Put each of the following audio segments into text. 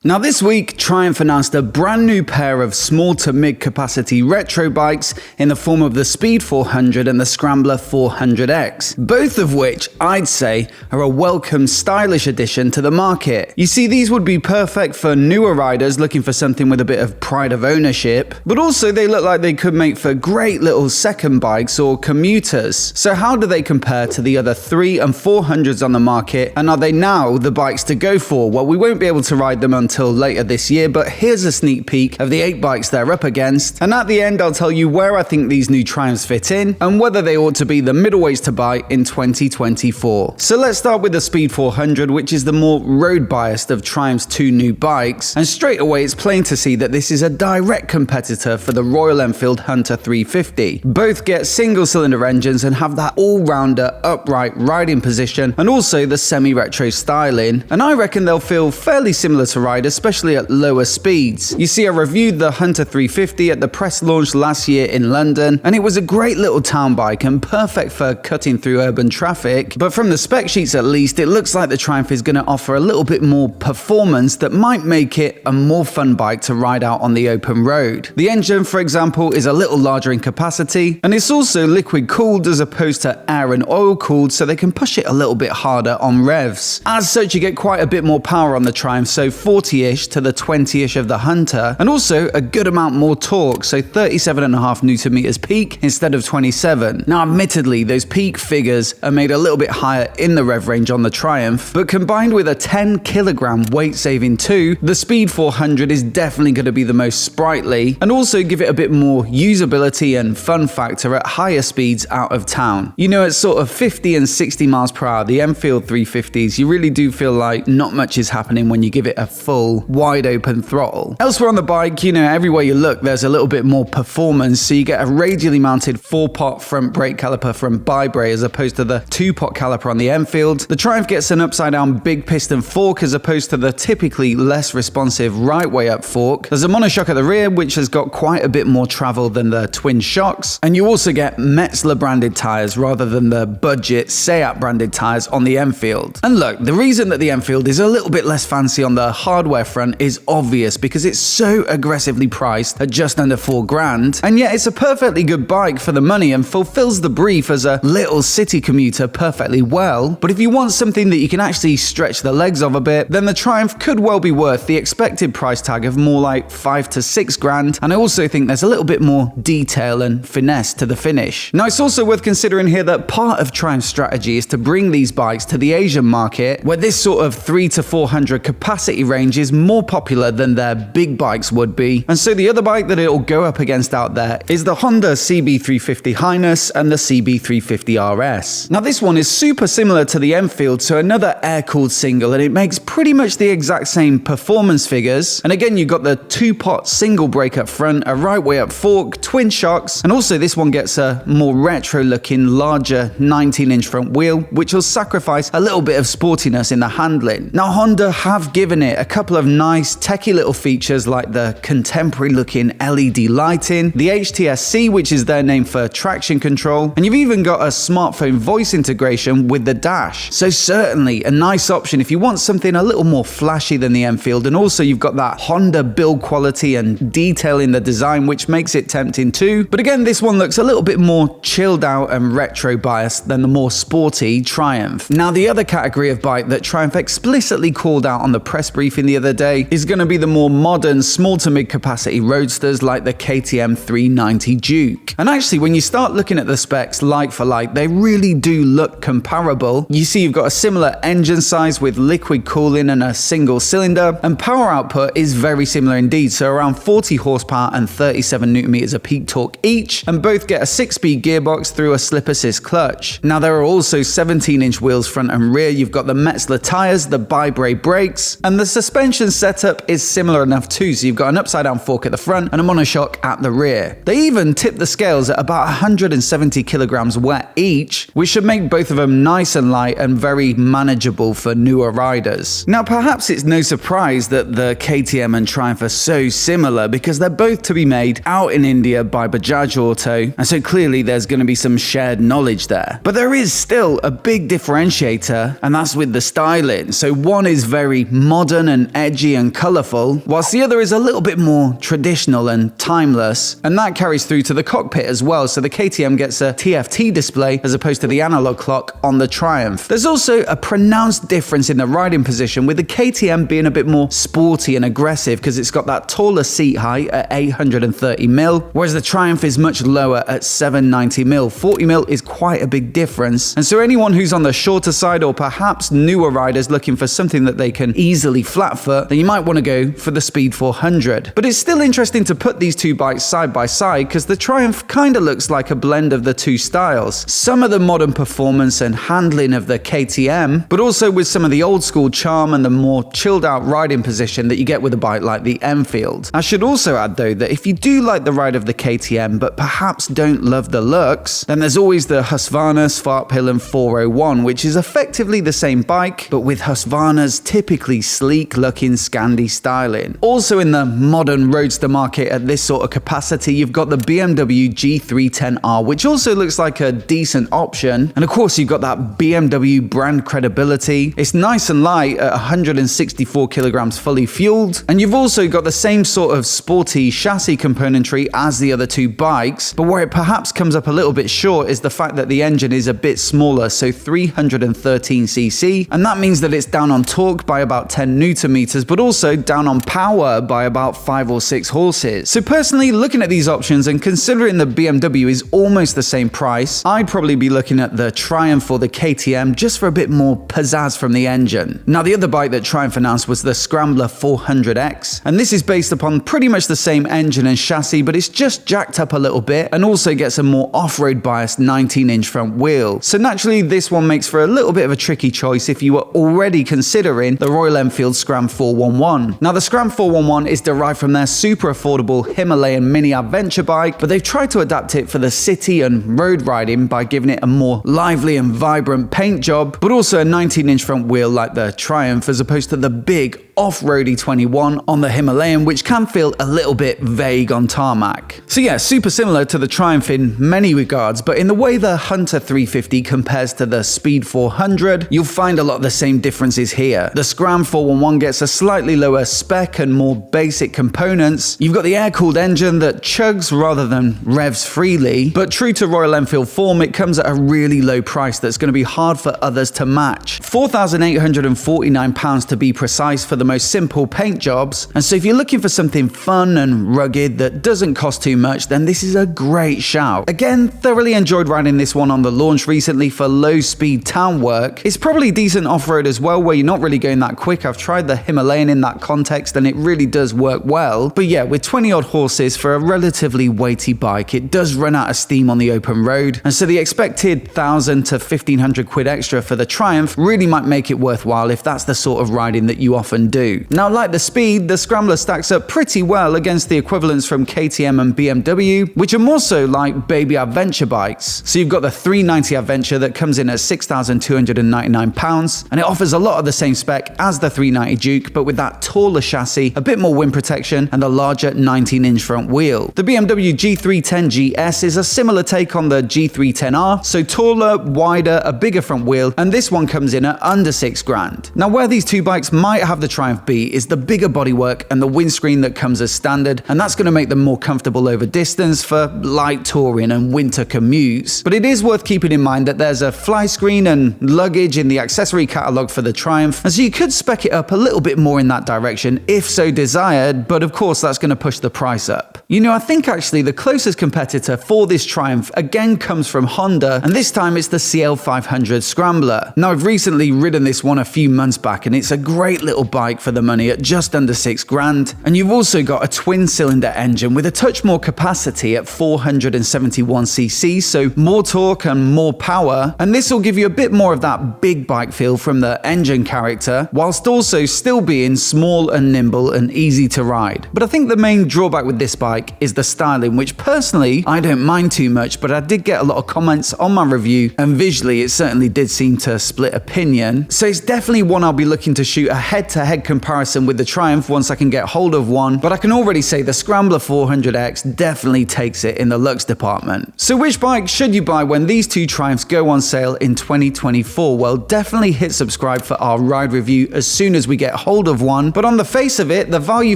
Now this week, Triumph announced a brand new pair of small to mid capacity retro bikes in the form of the Speed 400 and the Scrambler 400X, both of which I'd say are a welcome stylish addition to the market. You see, these would be perfect for newer riders looking for something with a bit of pride of ownership, but also they look like they could make for great little second bikes or commuters. So how do they compare to the other 3 and 400s on the market, and are they now the bikes to go for? Well, we won't be able to ride them until later this year, but here's a sneak peek of the 8 bikes they're up against, and at the end I'll tell you where I think these new Triumphs fit in and whether they ought to be the middleweights to buy in 2024. So let's start with the Speed 400, which is the more road biased of Triumph's 2 new bikes, and straight away it's plain to see that this is a direct competitor for the Royal Enfield Hunter 350. Both get single cylinder engines and have that all-rounder upright riding position and also the semi-retro styling, and I reckon they'll feel fairly similar to ride, especially at lower speeds. You see, I reviewed the Hunter 350 at the press launch last year in London, and it was a great little town bike and perfect for cutting through urban traffic, but from the spec sheets at least, it looks like the Triumph is going to offer a little bit more performance that might make it a more fun bike to ride out on the open road. The engine, for example, is a little larger in capacity, and it's also liquid cooled as opposed to air and oil cooled, so they can push it a little bit harder on revs. As such, you get quite a bit more power on the Triumph, so 40-ish to the 20-ish of the Hunter, and also a good amount more torque, so 37.5 Newton meters peak instead of 27. Now admittedly, those peak figures are made a little bit higher in the rev range on the Triumph, but combined with a 10 kilogram weight saving too, the Speed 400 is definitely going to be the most sprightly and also give it a bit more usability and fun factor at higher speeds out of town. You know, at sort of 50 and 60 miles per hour, the Enfield 350s, you really do feel like not much is happening when you give it a full wide open throttle. Elsewhere on the bike, you know, everywhere you look there's a little bit more performance, so you get a radially mounted 4-pot front brake caliper from Bibre as opposed to the 2-pot caliper on the Enfield. The Triumph gets an upside down big piston fork as opposed to the typically less responsive right way up fork. There's a monoshock at the rear which has got quite a bit more travel than the twin shocks, and you also get Metzler branded tyres rather than the budget Seat branded tyres on the Enfield. And look, the reason that the Enfield is a little bit less fancy on the hardware front is obvious because it's so aggressively priced at just under $4,000, and yet it's a perfectly good bike for the money and fulfills the brief as a little city commuter perfectly well. But if you want something that you can actually stretch the legs of a bit, then the Triumph could well be worth the expected price tag of more like $5,000 to $6,000, and I also think there's a little bit more detail and finesse to the finish. Now it's also worth considering here that part of Triumph's strategy is to bring these bikes to the Asian market, where this sort of 300 to 400 capacity range is more popular than their big bikes would be, and so the other bike that it'll go up against out there is the Honda CB350 Highness and the CB350 RS. Now this one is super similar to the Enfield, so another air-cooled single, and it makes pretty much the exact same performance figures, and again you've got the 2-pot single brake up front, a right way up fork, twin shocks, and also this one gets a more retro looking larger 19-inch front wheel, which will sacrifice a little bit of sportiness in the handling. Now Honda have given it a couple of nice techie little features like the contemporary looking LED lighting, the HTSC, which is their name for traction control, and you've even got a smartphone voice integration with the dash. So certainly a nice option if you want something a little more flashy than the Enfield, and also you've got that Honda build quality and detail in the design which makes it tempting too. But again, this one looks a little bit more chilled out and retro biased than the more sporty Triumph. Now the other category of bike that Triumph explicitly called out on the press briefing the other day is going to be the more modern small to mid capacity roadsters like the KTM 390 Duke. And actually when you start looking at the specs like for like, they really do look comparable. You see you've got a similar engine size with liquid cooling and a single cylinder, and power output is very similar indeed, so around 40 horsepower and 37 Newton meters of peak torque each, and both get a 6-speed gearbox through a slip assist clutch. Now there are also 17-inch wheels front and rear, you've got the Metzler tires, the Bibre brakes, and the suspension setup is similar enough too, so you've got an upside down fork at the front and a monoshock at the rear. They even tip the scales at about 170 kilograms wet each, which should make both of them nice and light and very manageable for newer riders. Now perhaps it's no surprise that the KTM and Triumph are so similar because they're both to be made out in India by Bajaj Auto, and so clearly there's going to be some shared knowledge there. But there is still a big differentiator, and that's with the styling. So one is very modern and and edgy and colourful, whilst the other is a little bit more traditional and timeless. And that carries through to the cockpit as well, so the KTM gets a TFT display as opposed to the analog clock on the Triumph. There's also a pronounced difference in the riding position, with the KTM being a bit more sporty and aggressive because it's got that taller seat height at 830mm, whereas the Triumph is much lower at 790mm. 40mm is quite a big difference, and so anyone who's on the shorter side or perhaps newer riders looking for something that they can easily flat foot, then you might want to go for the Speed 400. But it's still interesting to put these two bikes side by side because the Triumph kind of looks like a blend of the two styles. Some of the modern performance and handling of the KTM, but also with some of the old school charm and the more chilled out riding position that you get with a bike like the Enfield. I should also add though that if you do like the ride of the KTM but perhaps don't love the looks, then there's always the Husqvarna Svartpilen 401, which is effectively the same bike but with Husqvarna's typically sleek looking Scandi styling. Also in the modern roadster market at this sort of capacity, you've got the BMW G310R, which also looks like a decent option, and of course you've got that BMW brand credibility. It's nice and light at 164 kilograms fully fueled, and you've also got the same sort of sporty chassis componentry as the other two bikes, but where it perhaps comes up a little bit short is the fact that the engine is a bit smaller, so 313cc, and that means that it's down on torque by about 10 newton meters, but also down on power by about 5 or 6 horses. So personally, looking at these options and considering the BMW is almost the same price, I'd probably be looking at the Triumph or the KTM just for a bit more pizzazz from the engine. Now the other bike that Triumph announced was the Scrambler 400X, and this is based upon pretty much the same engine and chassis, but it's just jacked up a little bit and also gets a more off-road biased 19-inch front wheel. So naturally this one makes for a little bit of a tricky choice if you were already considering the Royal Enfield SCRAM 411. Now the SCRAM 411 is derived from their super affordable Himalayan mini adventure bike, but they've tried to adapt it for the city and road riding by giving it a more lively and vibrant paint job, but also a 19-inch front wheel like the Triumph as opposed to the big off-roady 21 on the Himalayan, which can feel a little bit vague on tarmac. So yeah, super similar to the Triumph in many regards, but in the way the Hunter 350 compares to the Speed 400, you'll find a lot of the same differences here. The SCRAM 411 gets a slightly lower spec and more basic components. You've got the air-cooled engine that chugs rather than revs freely, but true to Royal Enfield form, it comes at a really low price that's going to be hard for others to match. £4,849 to be precise for the most simple paint jobs, and so if you're looking for something fun and rugged that doesn't cost too much, then this is a great shout. Again, thoroughly enjoyed riding this one on the launch recently for low speed town work. It's probably decent off-road as well, where you're not really going that quick. I've tried the Himalayan in that context and it really does work well, but yeah, with 20 odd horses for a relatively weighty bike, it does run out of steam on the open road, and so the expected 1,000 to 1,500 quid extra for the Triumph really might make it worthwhile if that's the sort of riding that you often do. Now, like the Speed, the Scrambler stacks up pretty well against the equivalents from KTM and BMW, which are more so like baby adventure bikes. So you've got the 390 Adventure that comes in at £6,299, and it offers a lot of the same spec as the 390 Duke, but with that taller chassis, a bit more wind protection, and a larger 19-inch front wheel. The BMW G310 GS is a similar take on the G310R, so taller, wider, a bigger front wheel, and this one comes in at under £6,000. Now, where these two bikes might have the Triumph B is the bigger bodywork and the windscreen that comes as standard, and that's going to make them more comfortable over distance for light touring and winter commutes. But it is worth keeping in mind that there's a fly screen and luggage in the accessory catalogue for the Triumph, and so you could spec it up a little bit more in that direction if so desired, but of course that's going to push the price up. You know, I think actually the closest competitor for this Triumph again comes from Honda, and this time it's the CL500 Scrambler. Now, I've recently ridden this one a few months back, and it's a great little bike for the money at just under £6,000, and you've also got a twin-cylinder engine with a touch more capacity at 471cc, so more torque and more power, and this will give you a bit more of that big bike feel from the engine character, whilst also still being small and nimble and easy to ride. But I think the main drawback with this bike is the styling, which personally I don't mind too much, but I did get a lot of comments on my review, and visually it certainly did seem to split opinion. So it's definitely one I'll be looking to shoot a head-to-head comparison with the Triumph once I can get hold of one, but I can already say the Scrambler 400X definitely takes it in the looks department. So which bike should you buy when these two Triumphs go on sale in 2024? Well, definitely hit subscribe for our ride review as soon as we get hold of one, but on the face of it, the value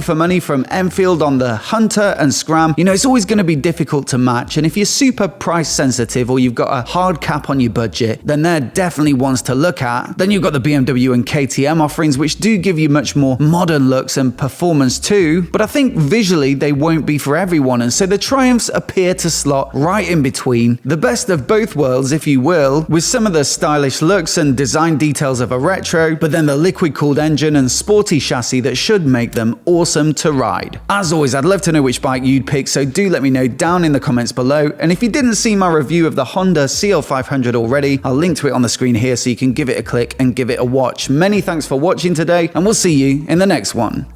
for money from Enfield on the Hunter and SCRAM, it's always going to be difficult to match, and if you're super price sensitive or you've got a hard cap on your budget, then they're definitely ones to look at. Then you've got the BMW and KTM offerings, which do give you much more modern looks and performance too, but I think visually they won't be for everyone, and so the Triumphs appear to slot right in between, the best of both worlds if you will, with some of the stylish looks and design details of a retro, but then the liquid-cooled engine and sporty chassis that should make them awesome to ride. As always, I'd love to know which bike you'd pick, so do let me know down in the comments below, and if you didn't see my review of the Honda CL500 already, I'll link to it on the screen here so you can give it a click and give it a watch. Many thanks for watching today, and we'll see you in the next one.